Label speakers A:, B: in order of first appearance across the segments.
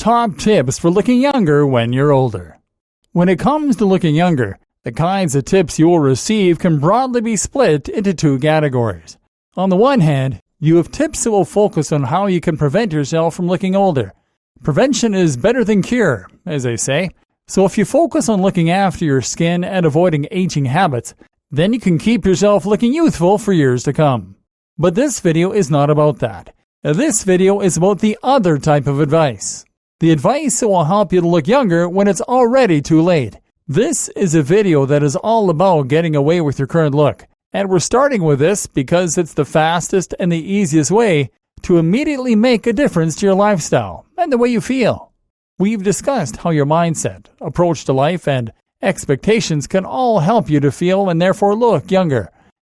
A: Top tips for looking younger when you're older. When it comes to looking younger, the kinds of tips you will receive can broadly be split into two categories. On the one hand, you have tips that will focus on how you can prevent yourself from looking older. Prevention is better than cure, as they say. So if you focus on looking after your skin and avoiding aging habits, then you can keep yourself looking youthful for years to come. But this video is not about that. This video is about the other type of advice. The advice that will help you to look younger when it's already too late. This is a video that is all about getting away with your current look. And we're starting with this because it's the fastest and the easiest way to immediately make a difference to your lifestyle and the way you feel. We've discussed how your mindset, approach to life, and expectations can all help you to feel and therefore look younger.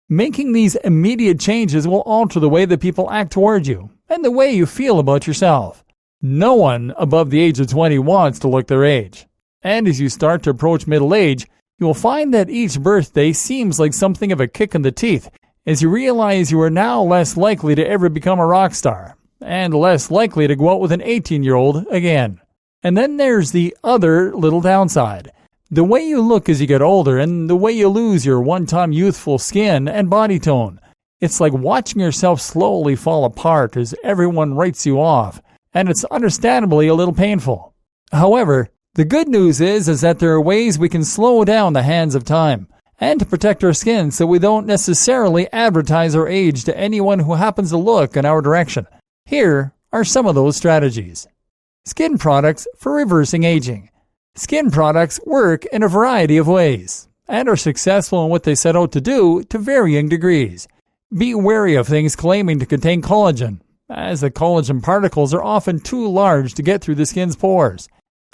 A: Making these immediate changes will alter the way that people act toward you and the way you feel about yourself. No one above the age of 20 wants to look their age. And as you start to approach middle age, you will find that each birthday seems like something of a kick in the teeth as you realize you are now less likely to ever become a rock star and less likely to go out with an 18-year-old again. And then there's the other little downside. The way you look as you get older and the way you lose your one-time youthful skin and body tone. It's like watching yourself slowly fall apart as everyone writes you off. And it's understandably a little painful. However, the good news is that there are ways we can slow down the hands of time and to protect our skin so we don't necessarily advertise our age to anyone who happens to look in our direction. Here are some of those strategies. Skin products for reversing aging. Skin products work in a variety of ways and are successful in what they set out to do to varying degrees. Be wary of things claiming to contain collagen, as the collagen particles are often too large to get through the skin's pores.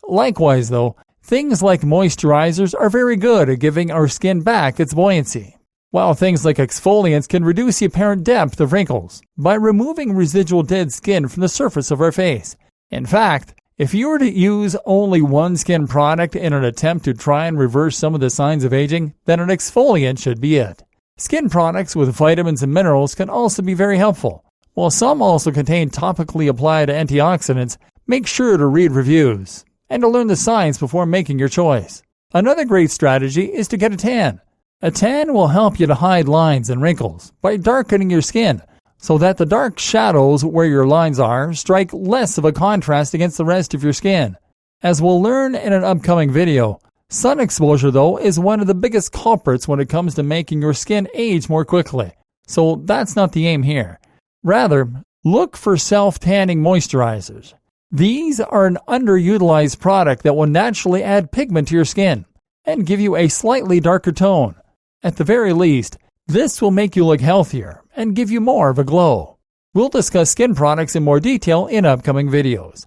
A: Likewise, though, things like moisturizers are very good at giving our skin back its buoyancy, while things like exfoliants can reduce the apparent depth of wrinkles by removing residual dead skin from the surface of our face. In fact, if you were to use only one skin product in an attempt to try and reverse some of the signs of aging, then an exfoliant should be it. Skin products with vitamins and minerals can also be very helpful. While some also contain topically applied antioxidants, make sure to read reviews and to learn the science before making your choice. Another great strategy is to get a tan. A tan will help you to hide lines and wrinkles by darkening your skin so that the dark shadows where your lines are strike less of a contrast against the rest of your skin. As we'll learn in an upcoming video, sun exposure, though, is one of the biggest culprits when it comes to making your skin age more quickly. So that's not the aim here. Rather, look for self-tanning moisturizers. These are an underutilized product that will naturally add pigment to your skin and give you a slightly darker tone. At the very least, this will make you look healthier and give you more of a glow. We'll discuss skin products in more detail in upcoming videos.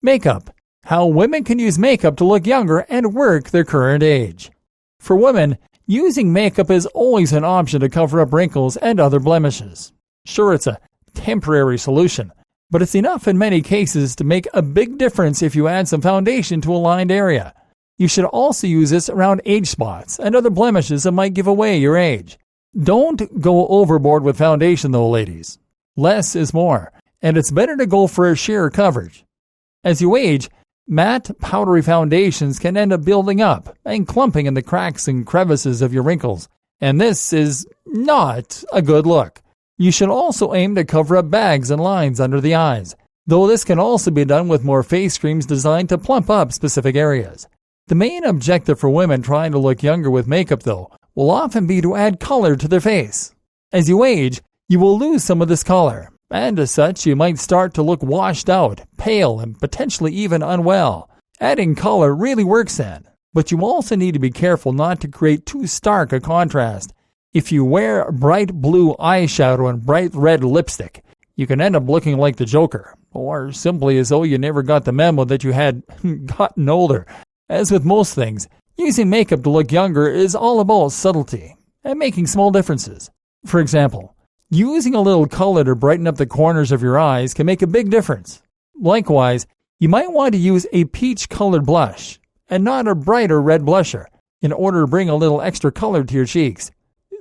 A: Makeup. How women can use makeup to look younger and work their current age. For women, using makeup is always an option to cover up wrinkles and other blemishes. Sure, it's a temporary solution, but it's enough in many cases to make a big difference if you add some foundation to a lined area. You should also use this around age spots and other blemishes that might give away your age. Don't go overboard with foundation though, ladies. Less is more, and it's better to go for a sheer coverage. As you age, matte, powdery foundations can end up building up and clumping in the cracks and crevices of your wrinkles, and this is not a good look. You should also aim to cover up bags and lines under the eyes, though this can also be done with more face creams designed to plump up specific areas. The main objective for women trying to look younger with makeup, though, will often be to add color to their face. As you age, you will lose some of this color, and as such, you might start to look washed out, pale, and potentially even unwell. Adding color really works then, but you also need to be careful not to create too stark a contrast. If you wear bright blue eyeshadow and bright red lipstick, you can end up looking like the Joker, or simply as though you never got the memo that you had gotten older. As with most things, using makeup to look younger is all about subtlety and making small differences. For example, using a little color to brighten up the corners of your eyes can make a big difference. Likewise, you might want to use a peach-colored blush and not a brighter red blusher in order to bring a little extra color to your cheeks.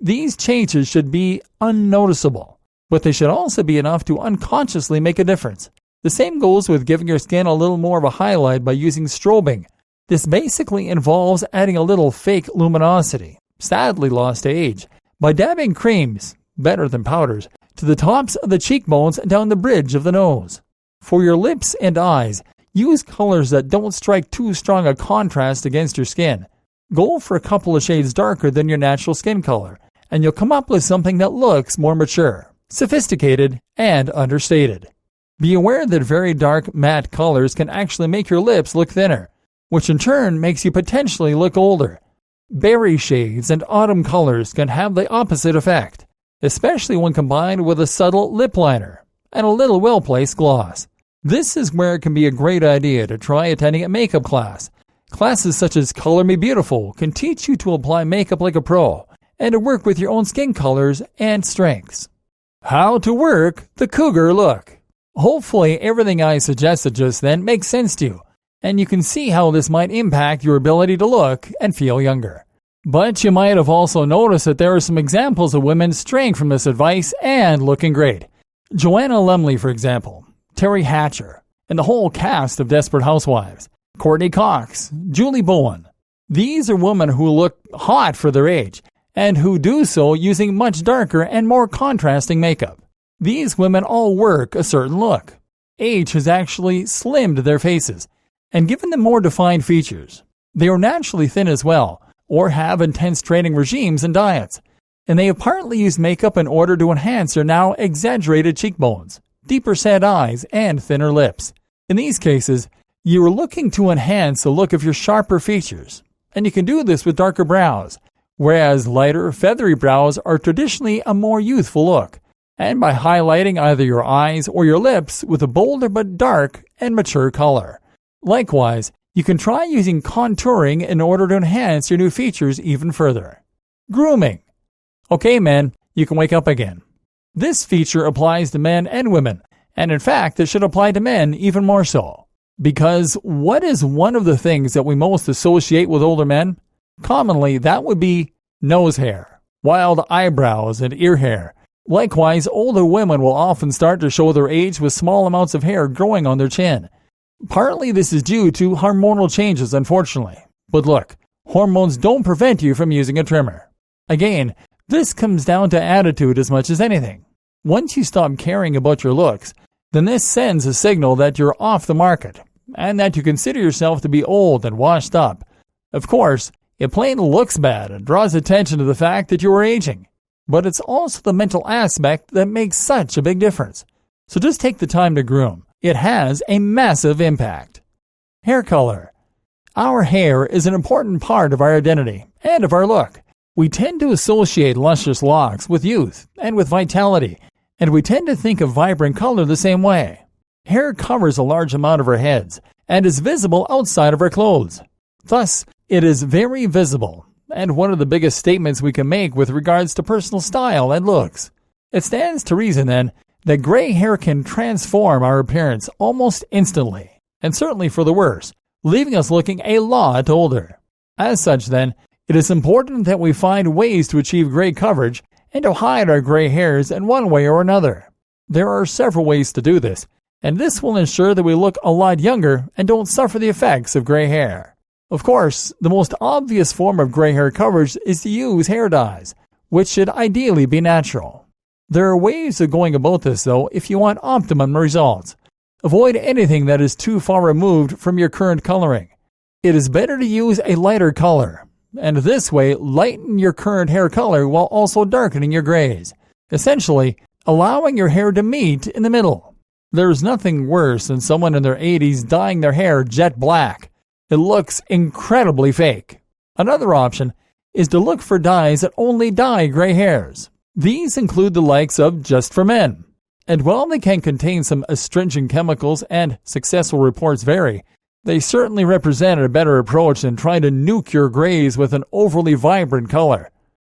A: These changes should be unnoticeable, but they should also be enough to unconsciously make a difference. The same goes with giving your skin a little more of a highlight by using strobing. This basically involves adding a little fake luminosity, sadly lost to age, by dabbing creams, better than powders, to the tops of the cheekbones and down the bridge of the nose. For your lips and eyes, use colors that don't strike too strong a contrast against your skin. Go for a couple of shades darker than your natural skin color, and you'll come up with something that looks more mature, sophisticated, and understated. Be aware that very dark matte colors can actually make your lips look thinner, which in turn makes you potentially look older. Berry shades and autumn colors can have the opposite effect, especially when combined with a subtle lip liner and a little well-placed gloss. This is where it can be a great idea to try attending a makeup class. Classes such as Color Me Beautiful can teach you to apply makeup like a pro and to work with your own skin colors and strengths. How to work the cougar look. Hopefully everything I suggested just then makes sense to you, and you can see how this might impact your ability to look and feel younger. But you might have also noticed that there are some examples of women straying from this advice and looking great. Joanna Lumley, for example, Terry Hatcher, and the whole cast of Desperate Housewives, Courtney Cox, Julie Bowen. These are women who look hot for their age, and who do so using much darker and more contrasting makeup. These women all work a certain look. Age has actually slimmed their faces and given them more defined features. They are naturally thin as well, or have intense training regimes and diets, and they have partly used makeup in order to enhance their now exaggerated cheekbones, deeper set eyes, and thinner lips. In these cases, you are looking to enhance the look of your sharper features, and you can do this with darker brows, whereas lighter, feathery brows are traditionally a more youthful look, and by highlighting either your eyes or your lips with a bolder but dark and mature color. Likewise, you can try using contouring in order to enhance your new features even further. Grooming. Okay, men, you can wake up again. This feature applies to men and women, and in fact, it should apply to men even more so. Because what is one of the things that we most associate with older men? Commonly, that would be nose hair, wild eyebrows, and ear hair. Likewise, older women will often start to show their age with small amounts of hair growing on their chin. Partly this is due to hormonal changes, unfortunately. But look, hormones don't prevent you from using a trimmer. Again, this comes down to attitude as much as anything. Once you stop caring about your looks, then this sends a signal that you're off the market, and that you consider yourself to be old and washed up. Of course, it plain looks bad and draws attention to the fact that you are aging. But it's also the mental aspect that makes such a big difference. So just take the time to groom. It has a massive impact. Hair color. Our hair is an important part of our identity and of our look. We tend to associate luscious locks with youth and with vitality, and we tend to think of vibrant color the same way. Hair covers a large amount of our heads and is visible outside of our clothes. Thus, it is very visible, and one of the biggest statements we can make with regards to personal style and looks. It stands to reason, then, that gray hair can transform our appearance almost instantly, and certainly for the worse, leaving us looking a lot older. As such, then, it is important that we find ways to achieve gray coverage and to hide our gray hairs in one way or another. There are several ways to do this, and this will ensure that we look a lot younger and don't suffer the effects of gray hair. Of course, the most obvious form of gray hair coverage is to use hair dyes, which should ideally be natural. There are ways of going about this, though, if you want optimum results. Avoid anything that is too far removed from your current coloring. It is better to use a lighter color, and this way lighten your current hair color while also darkening your grays, essentially allowing your hair to meet in the middle. There is nothing worse than someone in their 80s dyeing their hair jet black. It looks incredibly fake. Another option is to look for dyes that only dye gray hairs. These include the likes of Just for Men. And while they can contain some astringent chemicals and successful reports vary, they certainly represent a better approach than trying to nuke your grays with an overly vibrant color.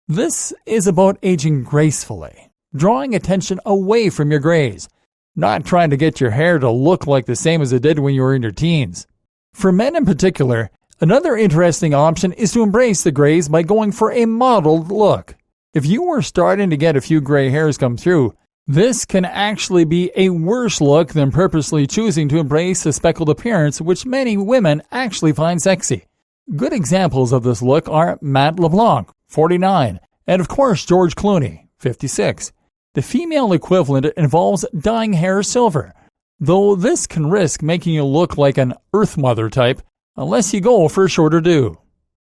A: This is about aging gracefully, drawing attention away from your grays, not trying to get your hair to look like the same as it did when you were in your teens. For men in particular, another interesting option is to embrace the grays by going for a mottled look. If you are starting to get a few gray hairs come through, This can actually be a worse look than purposely choosing to embrace a speckled appearance, which many women actually find sexy. Good examples of this look are Matt LeBlanc, 49, and of course George Clooney, 56. The female equivalent involves dyeing hair silver, though this can risk making you look like an Earth Mother type unless you go for a shorter do.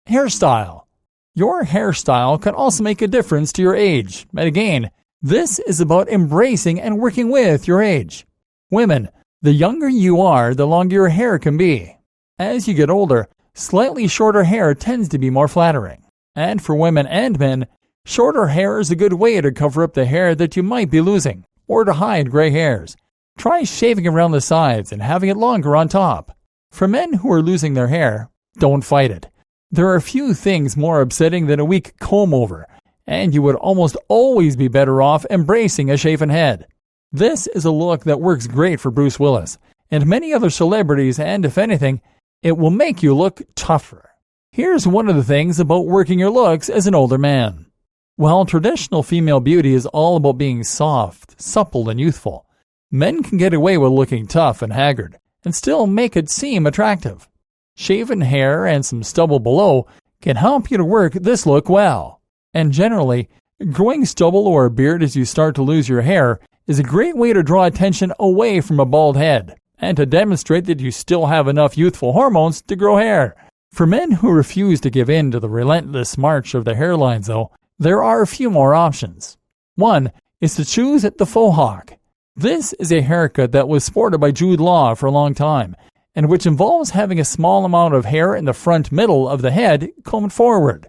A: Hairstyle. Your hairstyle can also make a difference to your age, and again, this is about embracing and working with your age. Women, the younger you are, the longer your hair can be. As you get older, slightly shorter hair tends to be more flattering. And for women and men, shorter hair is a good way to cover up the hair that you might be losing, or to hide gray hairs. Try shaving around the sides and having it longer on top. For men who are losing their hair, don't fight it. There are few things more upsetting than a weak comb-over, and you would almost always be better off embracing a shaven head. This is a look that works great for Bruce Willis and many other celebrities, and if anything, it will make you look tougher. Here's one of the things about working your looks as an older man. While traditional female beauty is all about being soft, supple, and youthful, men can get away with looking tough and haggard and still make it seem attractive. Shaven hair and some stubble below can help you to work this look well. And generally, growing stubble or a beard as you start to lose your hair is a great way to draw attention away from a bald head and to demonstrate that you still have enough youthful hormones to grow hair. For men who refuse to give in to the relentless march of the hairlines, though, there are a few more options. One is to choose the faux hawk. This is a haircut that was sported by Jude Law for a long time, and which involves having a small amount of hair in the front middle of the head combed forward.